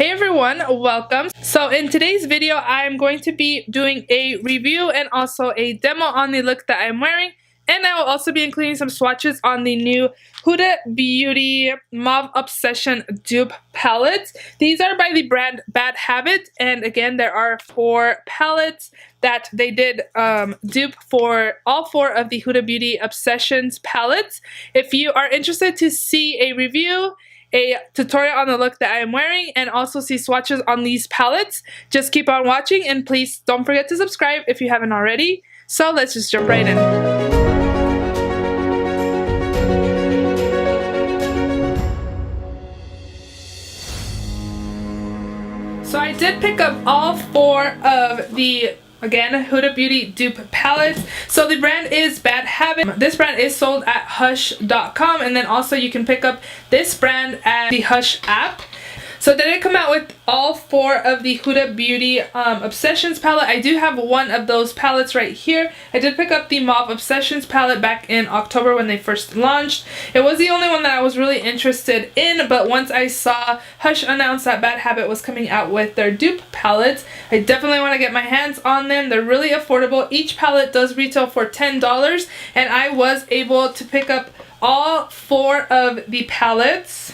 Hey everyone, welcome. So in today's video, I'm going to be doing a review and also a demo on the look that I'm wearing. And I will also be including some swatches on the new Huda Beauty Mauve Obsession dupe palettes. These are by the brand Bad Habit. And again, there are 4 palettes that they did dupe for all 4 of the Huda Beauty Obsessions palettes. If you are interested to see a review, a tutorial on the look that I am wearing, and also see swatches on these palettes, just keep on watching, and please don't forget to subscribe if you haven't already. So let's just jump right in. So I did pick up all 4 of the, again, Huda Beauty dupe palettes. So the brand is Bad Habit. This brand is sold at hush.com, and then also you can pick up this brand at the Hush app. So they did come out with all 4 of the Huda Beauty Obsessions palette. I do have one of those palettes right here. I did pick up the Mauve Obsessions palette back in October when they first launched. It was the only one that I was really interested in, but once I saw Hush announce that Bad Habit was coming out with their dupe palettes, I definitely want to get my hands on them. They're really affordable. Each palette does retail for $10, and I was able to pick up all 4 of the palettes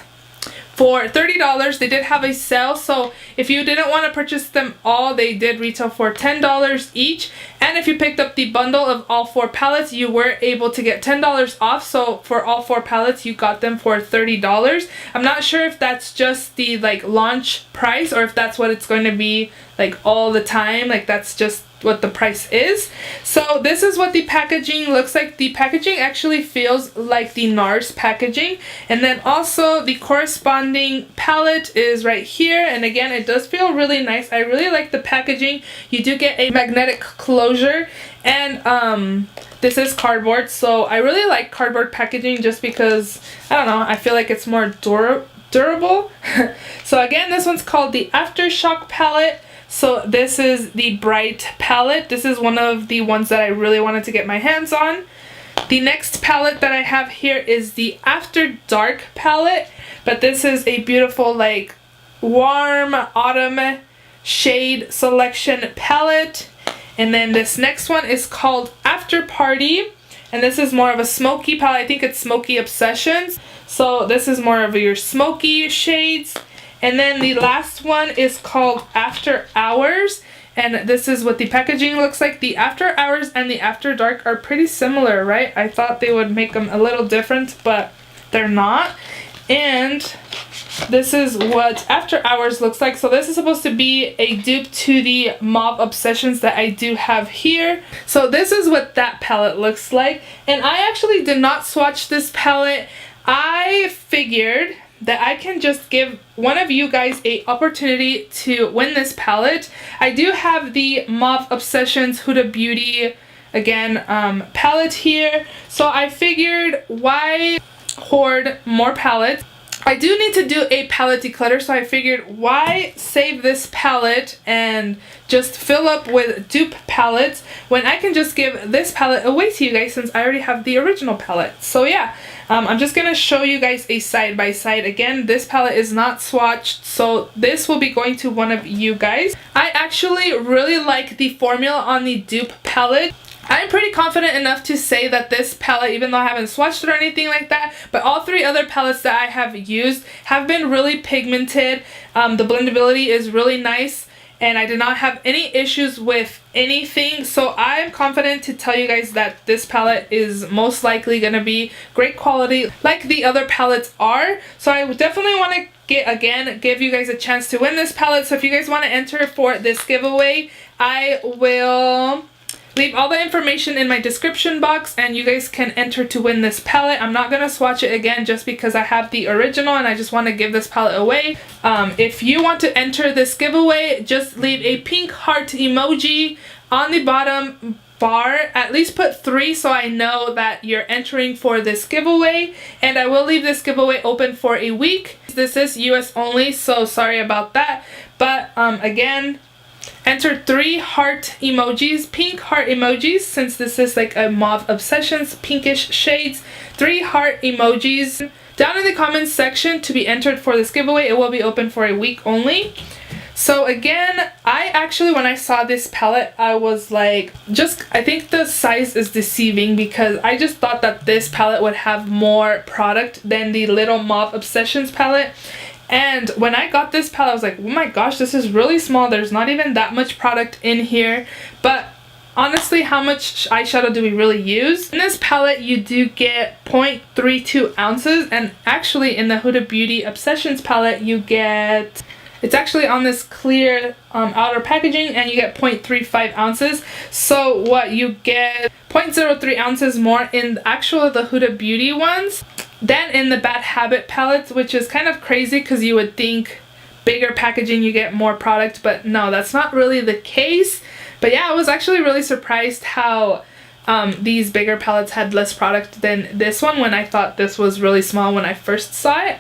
for $30. They did have a sale, so if you didn't want to purchase them all, they did retail for $10 each. And if you picked up the bundle of all 4 palettes, you were able to get $10 off. So for all 4 palettes, you got them for $30. I'm not sure if that's just the launch price or if that's what it's going to be all the time. That's just what the price is. So this is what the packaging looks like. The packaging actually feels like the NARS packaging, and then also the corresponding palette is right here, and again it does feel really nice. I really like the packaging. You do get a magnetic closure, and this is cardboard, so I really like cardboard packaging just because, I don't know, I feel like it's more durable. So again, this one's called the Aftershock palette. So this is the bright palette. This is one of the ones that I really wanted to get my hands on. The next palette that I have here is the After Dark palette, but this is a beautiful warm autumn shade selection palette. And then this next one is called After Party, and this is more of a smoky palette. I think it's Smoky Obsessions. So this is more of your smoky shades. And then the last one is called After Hours, and this is what the packaging looks like. The After Hours and the After Dark are pretty similar, right? I thought they would make them a little different, but they're not. And this is what After Hours looks like. So this is supposed to be a dupe to the Mauve Obsessions that I do have here. So this is what that palette looks like. And I actually did not swatch this palette. I figured that I can just give one of you guys a opportunity to win this palette. I do have the Mauve Obsessions Huda Beauty, again, palette here. So I figured, why hoard more palettes? I do need to do a palette declutter, so I figured, why save this palette and just fill up with dupe palettes when I can just give this palette away to you guys, since I already have the original palette. So yeah, I'm just going to show you guys a side-by-side. Again, this palette is not swatched, so this will be going to one of you guys. I actually really like the formula on the dupe palette. I'm pretty confident enough to say that this palette, even though I haven't swatched it or anything like that, but all 3 other palettes that I have used have been really pigmented. The blendability is really nice, and I did not have any issues with anything. So I'm confident to tell you guys that this palette is most likely going to be great quality like the other palettes are. So I would definitely want to give you guys a chance to win this palette. So if you guys want to enter for this giveaway, I will leave all the information in my description box, and you guys can enter to win this palette. I'm not going to swatch it again just because I have the original and I just want to give this palette away. If you want to enter this giveaway, just leave a pink heart emoji on the bottom bar. At least put 3 so I know that you're entering for this giveaway, and I will leave this giveaway open for a week. This is US only, so sorry about that, but again, enter 3 heart emojis, pink heart emojis, since this is a Mauve Obsessions pinkish shades. 3 heart emojis down in the comments section to be entered for this giveaway. It will be open for a week only. So again, I actually, when I saw this palette, I was like, I think the size is deceiving, because I just thought that this palette would have more product than the Little Mauve Obsessions palette. And when I got this palette, I was like, oh my gosh, this is really small. There's not even that much product in here. But honestly, how much eyeshadow do we really use? In this palette, you do get 0.32 ounces. And actually, in the Huda Beauty Obsessions palette, you get... It's actually on this clear outer packaging, and you get 0.35 ounces. So what you get 0.03 ounces more in the Huda Beauty ones than in the Bad Habit palettes, which is kind of crazy because you would think bigger packaging you get more product, but no, that's not really the case. But yeah, I was actually really surprised how these bigger palettes had less product than this one, when I thought this was really small when I first saw it.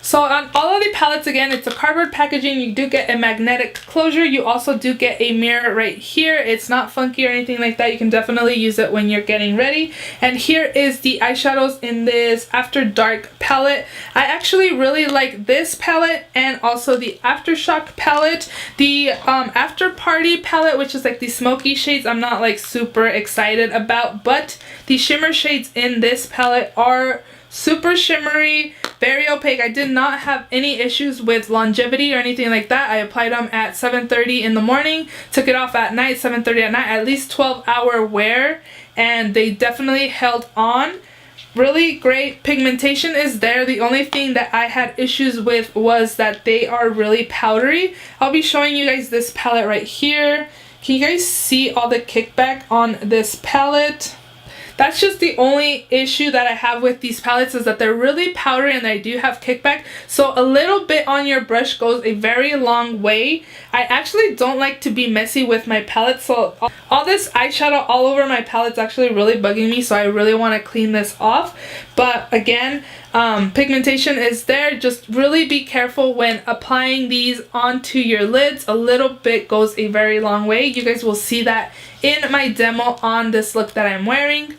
So on all of the palettes, again, it's a cardboard packaging. You do get a magnetic closure. You also do get a mirror right here. It's not funky or anything like that. You can definitely use it when you're getting ready. And here is the eyeshadows in this After Dark palette. I actually really like this palette and also the Aftershock palette. The After Party palette, which is like the smoky shades, I'm not like super excited about, but the shimmer shades in this palette are super shimmery, very opaque. I did not have any issues with longevity or anything like that. I applied them at 7:30 in the morning, took it off at night, 7:30 at night, at least 12-hour wear, and they definitely held on. Really great pigmentation is there. The only thing that I had issues with was that they are really powdery. I'll be showing you guys this palette right here. Can you guys see all the kickback on this palette? That's just the only issue that I have with these palettes, is that they're really powdery and they do have kickback. So a little bit on your brush goes a very long way. I actually don't like to be messy with my palettes, so all this eyeshadow all over my palette's actually really bugging me, so I really want to clean this off. But again, pigmentation is there. Just really be careful when applying these onto your lids. A little bit goes a very long way. You guys will see that in my demo on this look that I'm wearing.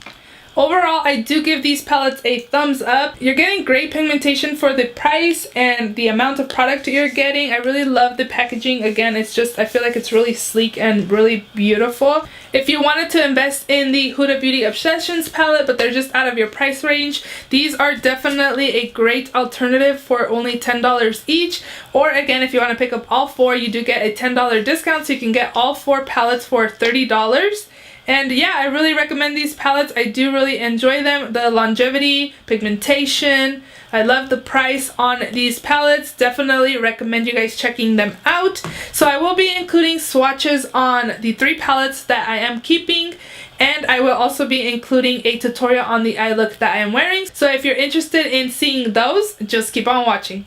Overall, I do give these palettes a thumbs up. You're getting great pigmentation for the price and the amount of product you're getting. I really love the packaging. Again, it's just, I feel like it's really sleek and really beautiful. If you wanted to invest in the Huda Beauty Obsessions palette, but they're just out of your price range, these are definitely a great alternative for only $10 each. Or again, if you want to pick up all four, you do get a $10 discount, so you can get all four palettes for $30. And yeah, I really recommend these palettes. I do really enjoy them. The longevity, pigmentation, I love the price on these palettes. Definitely recommend you guys checking them out. So I will be including swatches on the 3 palettes that I am keeping. And I will also be including a tutorial on the eye look that I am wearing. So if you're interested in seeing those, just keep on watching.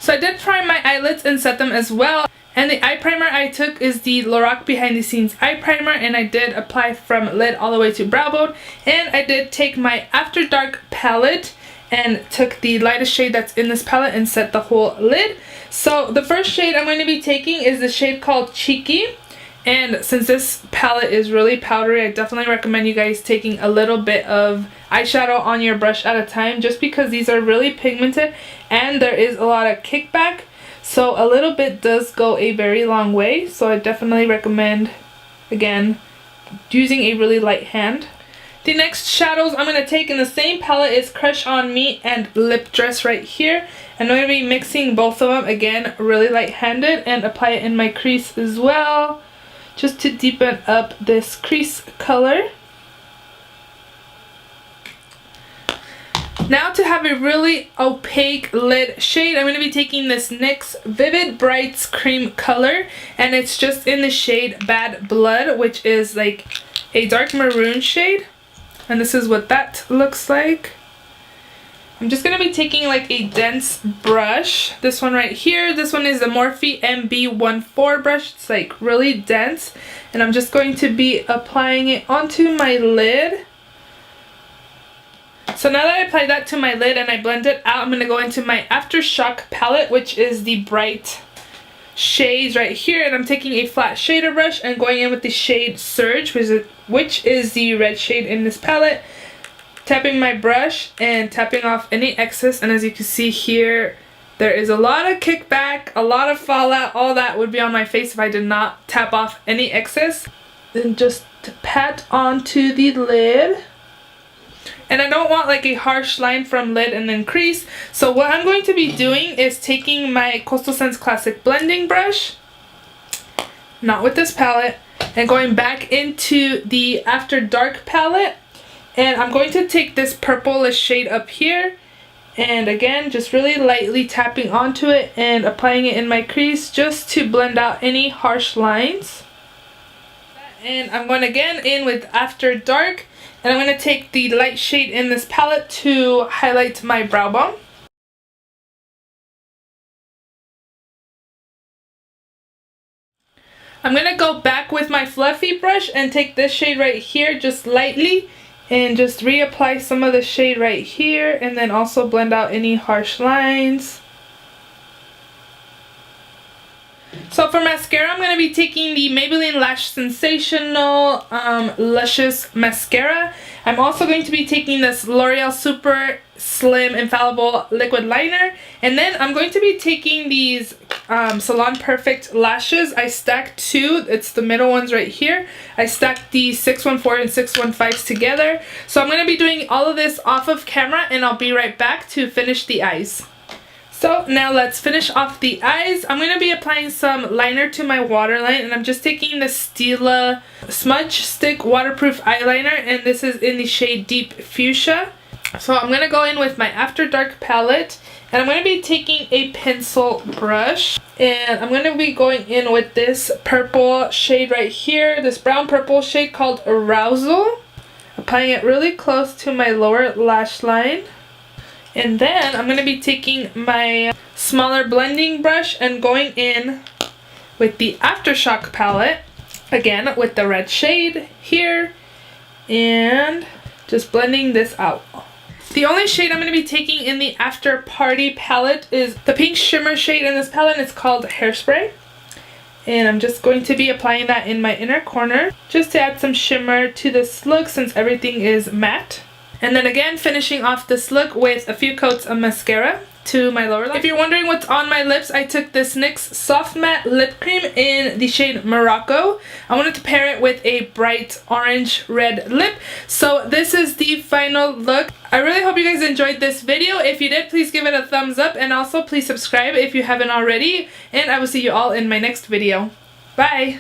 So I did prime my eyelids and set them as well. And the eye primer I took is the Lorac Behind the Scenes eye primer, and I did apply from lid all the way to brow bone. And I did take my After Dark palette and took the lightest shade that's in this palette and set the whole lid. So the first shade I'm going to be taking is the shade called Cheeky. And since this palette is really powdery, I definitely recommend you guys taking a little bit of eyeshadow on your brush at a time, just because these are really pigmented and there is a lot of kickback. So a little bit does go a very long way. So I definitely recommend, again, using a really light hand. The next shadows I'm going to take in the same palette is Crush on Me and Lip Dress right here. And I'm going to be mixing both of them, again, really light-handed, and apply it in my crease as well, just to deepen up this crease color. Now to have a really opaque lid shade, I'm going to be taking this NYX Vivid Brights Cream color, and it's just in the shade Bad Blood, which is like a dark maroon shade, and this is what that looks like. I'm just going to be taking like a dense brush, this one right here. This one is the Morphe MB14 brush. It's like really dense, and I'm just going to be applying it onto my lid. So now that I applied that to my lid and I blend it out, I'm going to go into my Aftershock palette, which is the bright shades right here, and I'm taking a flat shader brush and going in with the shade Surge, which is the red shade in this palette, tapping my brush and tapping off any excess. And as you can see here, there is a lot of kickback, a lot of fallout. All that would be on my face if I did not tap off any excess. Then just pat onto the lid. And I don't want like a harsh line from lid and then crease. So what I'm going to be doing is taking my Coastal Scents Classic blending brush, not with this palette, and going back into the After Dark palette. And I'm going to take this purplish shade up here, and again, just really lightly tapping onto it and applying it in my crease just to blend out any harsh lines. And I'm going again in with After Dark. And I'm going to take the light shade in this palette to highlight my brow bone. I'm going to go back with my fluffy brush and take this shade right here just lightly and just reapply some of the shade right here, and then also blend out any harsh lines. So for mascara, I'm going to be taking the Maybelline Lash Sensational Luscious Mascara. I'm also going to be taking this L'Oreal Super Slim Infallible Liquid Liner. And then I'm going to be taking these Salon Perfect lashes. I stacked two. It's the middle ones right here. I stacked the 614 and 615s together. So I'm going to be doing all of this off of camera, and I'll be right back to finish the eyes. So now let's finish off the eyes. I'm going to be applying some liner to my waterline, and I'm just taking the Stila Smudge Stick Waterproof Eyeliner, and this is in the shade Deep Fuchsia. So I'm going to go in with my After Dark palette, and I'm going to be taking a pencil brush, and I'm going to be going in with this purple shade right here, this brown purple shade called Arousal, applying it really close to my lower lash line. And then I'm going to be taking my smaller blending brush and going in with the Aftershock palette, again with the red shade here, and just blending this out. The only shade I'm going to be taking in the After Party palette is the pink shimmer shade in this palette, and it's called Hairspray. And I'm just going to be applying that in my inner corner just to add some shimmer to this look since everything is matte. And then again, finishing off this look with a few coats of mascara to my lower lip. If you're wondering what's on my lips, I took this NYX Soft Matte Lip Cream in the shade Morocco. I wanted to pair it with a bright orange red lip. So this is the final look. I really hope you guys enjoyed this video. If you did, please give it a thumbs up, and also please subscribe if you haven't already. And I will see you all in my next video. Bye!